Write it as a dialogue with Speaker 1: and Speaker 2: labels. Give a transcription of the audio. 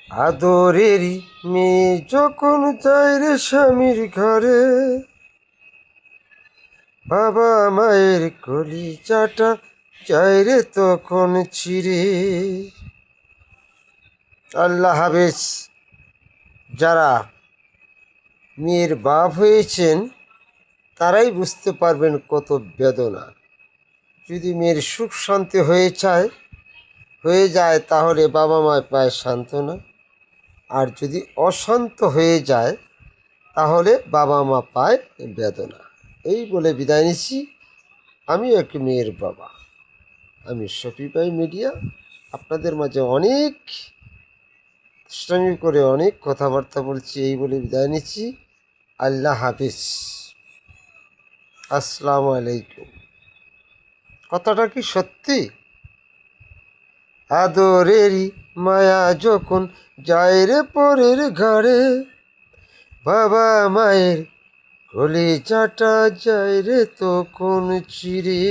Speaker 1: আদরেরই মেয়ে যখন যায় রে স্বামীর ঘরে, বাবা মায়ের কলিজাটা যায় রে তখন ছিঁড়ে। আল্লাহ হাফেজ। যারা মেয়ের বাপ হয়েছেন তারাই বুঝতে পারবেন কত বেদনা। যদি মেয়ের সুখ শান্তি হয়ে যায় তাহলে বাবা মা পায় সান্ত্বনা, আর যদি অশান্ত হয়ে যায় তাহলে বাবা মা পায় বেদনা। এই বলে বিদায় নিচ্ছি। আমি এক মেয়ের বাবা, আমি শফি ভাই মিডিয়া। আপনাদের মাঝে অনেক দুষ্টামি করে অনেক কথাবার্তা বলছি, এই বলে বিদায় নিচ্ছি। আল্লাহ হাফিজ, আসসালামু আলাইকুম। কথাটা কি সত্যি? আদরেরই মায়া যখন যায় রে পরের ঘরে, বাবা মায়ের কলিজাটা যায় রে তখন চিরে।